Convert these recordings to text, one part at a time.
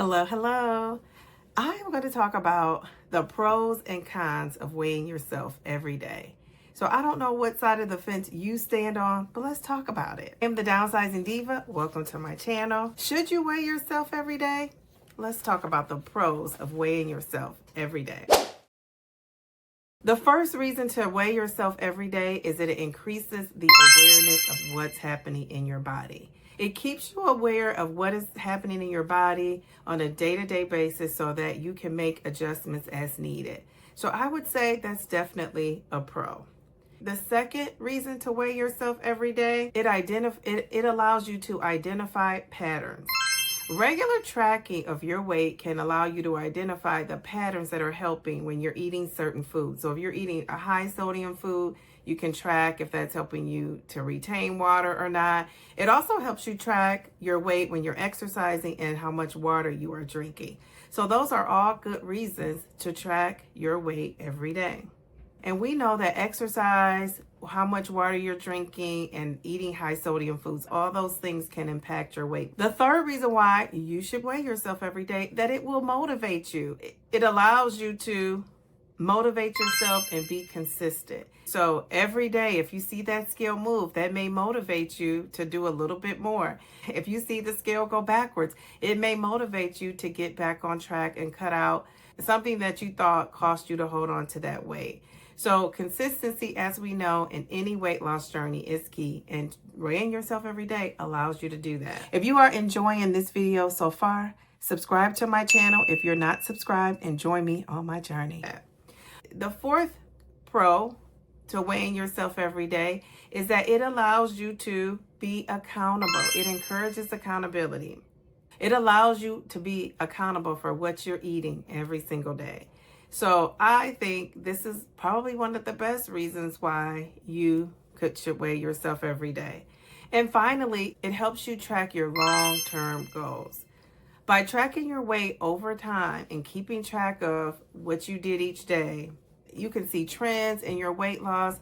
Hello, hello. I am going to talk about the pros and cons of weighing yourself every day. So I don't know what side of the fence you stand on, but let's talk about it. I'm the Downsizing Diva. Welcome to my channel. Should you weigh yourself every day? Let's talk about the pros of weighing yourself every day. The first reason to weigh yourself every day is that it increases the awareness of what's happening in your body. It keeps you aware of what is happening in your body on a day-to-day basis so that you can make adjustments as needed. So I would say that's definitely a pro. The second reason to weigh yourself every day, it allows you to identify patterns. Regular tracking of your weight can allow you to identify the patterns that are helping when you're eating certain foods. So if you're eating a high sodium food, you can track if that's helping you to retain water or not. It also helps you track your weight when you're exercising and how much water you are drinking. So those are all good reasons to track your weight every day. And we know that exercise, how much water you're drinking, and eating high sodium foods, all those things can impact your weight. The third reason why you should weigh yourself every day, that it will motivate you. It allows you to motivate yourself and be consistent. So every day, if you see that scale move, that may motivate you to do a little bit more. If you see the scale go backwards, it may motivate you to get back on track and cut out something that you thought cost you to hold on to that weight. So consistency, as we know, in any weight loss journey is key, and weighing yourself every day allows you to do that. If you are enjoying this video so far, subscribe to my channel if you're not subscribed and join me on my journey. The fourth pro to weighing yourself every day is that it allows you to be accountable. It encourages accountability. It allows you to be accountable for what you're eating every single day. So I think this is probably one of the best reasons why you should weigh yourself every day. And finally, it helps you track your long-term goals. By tracking your weight over time and keeping track of what you did each day, you can see trends in your weight loss.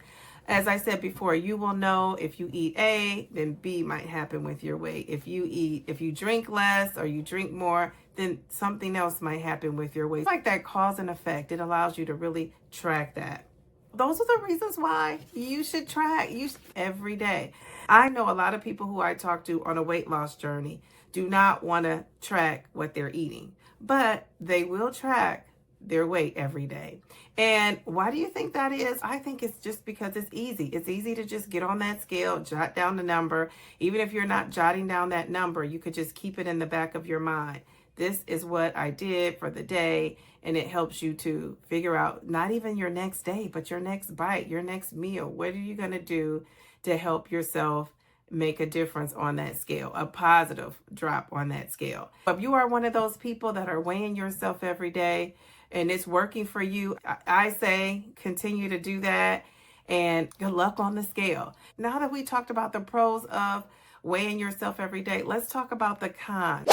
As I said before, you will know if you eat A, then B might happen with your weight. If you drink less or you drink more, then something else might happen with your weight. It's like that cause and effect. It allows you to really track that. Those are the reasons why you should track every day. I know a lot of people who I talk to on a weight loss journey do not want to track what they're eating, but they will track their weight every day. And why do you think that is? I think it's just because it's easy. It's easy to just get on that scale, jot down the number. Even if you're not jotting down that number, you could just keep it in the back of your mind. This is what I did for the day, and it helps you to figure out not even your next day, but your next bite, your next meal. What are you going to do to help yourself make a difference on that scale, a positive drop on that scale? If you are one of those people that are weighing yourself every day and it's working for you, I say continue to do that, and good luck on the scale. Now that we talked about the pros of weighing yourself every day, let's talk about the cons.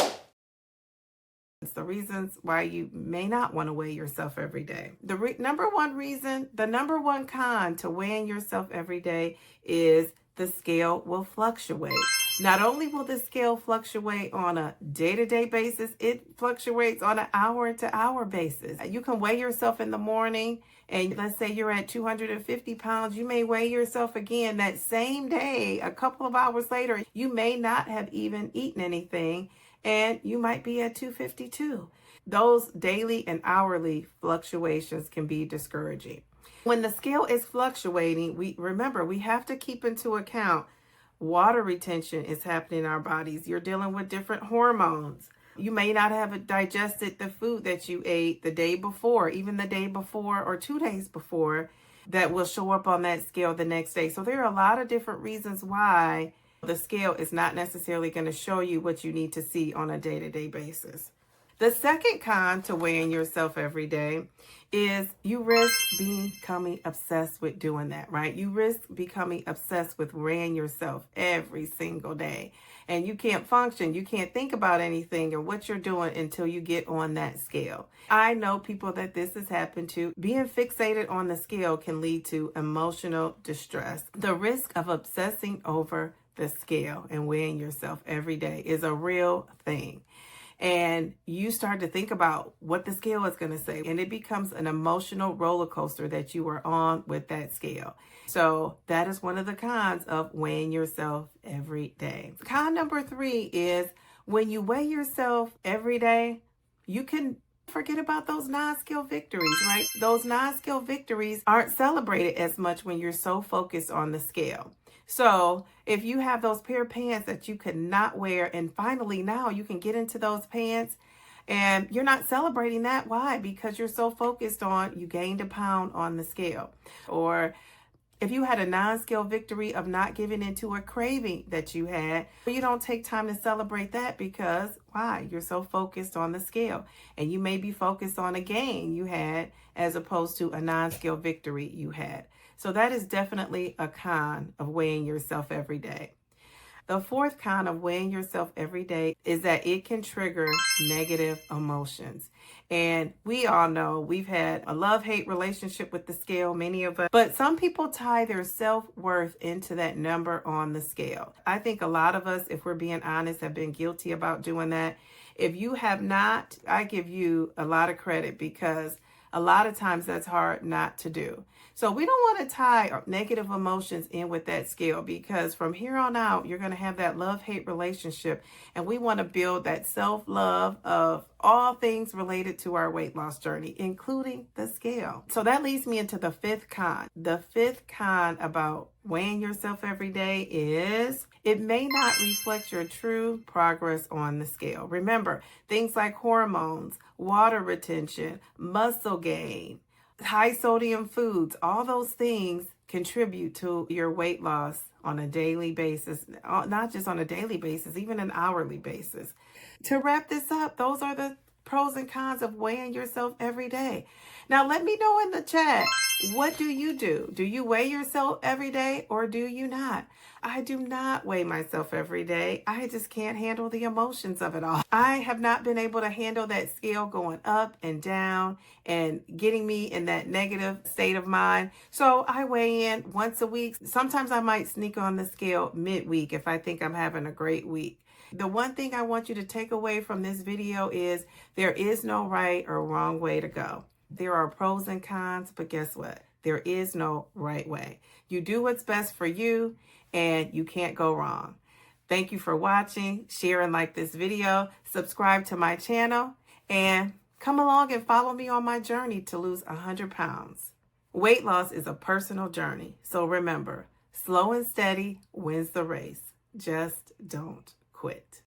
It's the reasons why you may not want to weigh yourself every day. The number one con to weighing yourself every day is the scale will fluctuate. Not only will the scale fluctuate on a day-to-day basis, it fluctuates on an hour-to-hour basis. You can weigh yourself in the morning, and let's say you're at 250 pounds. You may weigh yourself again that same day, a couple of hours later. You may not have even eaten anything, and you might be at 252. Those daily and hourly fluctuations can be discouraging. When the scale is fluctuating, we have to keep into account water retention is happening in our bodies. You're dealing with different hormones. You may not have digested the food that you ate the day before, even the day before or 2 days before, that will show up on that scale the next day. So there are a lot of different reasons why the scale is not necessarily going to show you what you need to see on a day-to-day basis. The second con to weighing yourself every day is you risk becoming obsessed with doing that, right? You risk becoming obsessed with weighing yourself every single day. And you can't function. You can't think about anything or what you're doing until you get on that scale. I know people that this has happened to. Being fixated on the scale can lead to emotional distress. The risk of obsessing over the scale and weighing yourself every day is a real thing. and you start to think about what the scale is going to say, and it becomes an emotional roller coaster that you are on with that scale. So that is one of the cons of weighing yourself every day. Con number 3 is when you weigh yourself every day, you can forget about those non-scale victories, right? Those non-scale victories aren't celebrated as much when you're so focused on the scale. So if you have those pair of pants that you could not wear, and finally now you can get into those pants and you're not celebrating that. Why? Because you're so focused on you gained a pound on the scale. Or if you had a non-scale victory of not giving into a craving that you had, you don't take time to celebrate that because why? You're so focused on the scale, and you may be focused on a gain you had as opposed to a non-scale victory you had. So that is definitely a con of weighing yourself every day. The fourth con of weighing yourself every day is that it can trigger negative emotions. And we all know we've had a love-hate relationship with the scale, many of us, but some people tie their self-worth into that number on the scale. I think a lot of us, if we're being honest, have been guilty about doing that. If you have not, I give you a lot of credit because a lot of times that's hard not to do. So we don't want to tie negative emotions in with that scale, because from here on out, you're going to have that love-hate relationship. And we want to build that self-love of all things related to our weight loss journey, including the scale. So that leads me into the fifth con. The fifth con about weighing yourself every day is it may not reflect your true progress on the scale. Remember, things like hormones, water retention, muscle gain, high sodium foods, all those things contribute to your weight loss on a daily basis, not just on a daily basis, even an hourly basis. To wrap this up, those are the pros and cons of weighing yourself every day. Now, let me know in the chat, what do you do? Do you weigh yourself every day or do you not? I do not weigh myself every day. I just can't handle the emotions of it all. I have not been able to handle that scale going up and down and getting me in that negative state of mind. So I weigh in once a week. Sometimes I might sneak on the scale midweek if I think I'm having a great week. The one thing I want you to take away from this video is there is no right or wrong way to go. There are pros and cons, but guess what? There is no right way. You do what's best for you, and you can't go wrong. Thank you for watching, share and like this video, subscribe to my channel, and come along and follow me on my journey to lose 100 pounds. Weight loss is a personal journey, so remember, slow and steady wins the race. Just don't quit.